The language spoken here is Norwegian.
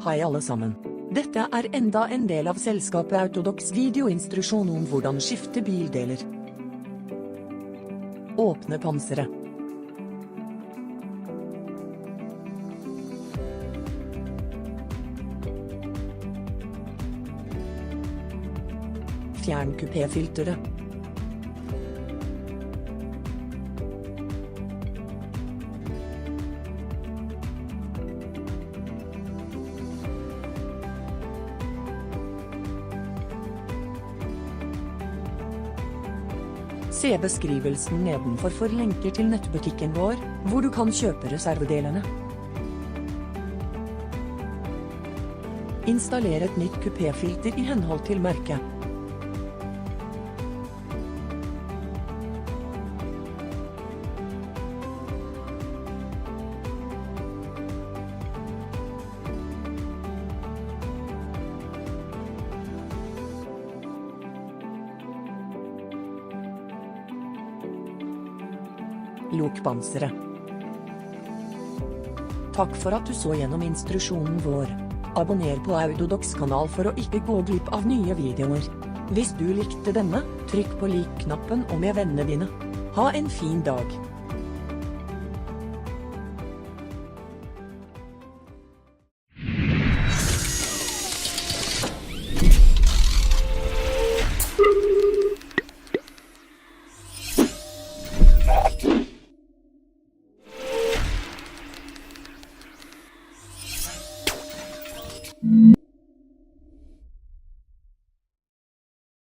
Hei alle sammen. Dette er enda en del av selskapet Autodox videoinstruksjon om hvordan skifte bildeler. Åpne panseret. Fjern kupéfilteret. Se beskrivelsen nedenfor for lenker til nettbutikken vår, hvor du kan kjøpe reservedelene. Installer et nytt kupéfilter i henhold til merket. Lukk panseret. Takk for at du så gjennom instruksjonen vår. Abonner på Autodox kanal for å ikke gå glipp av nye videoer. Hvis du likte denne, trykk på lik-knappen og med vennene dine. Ha en fin dag.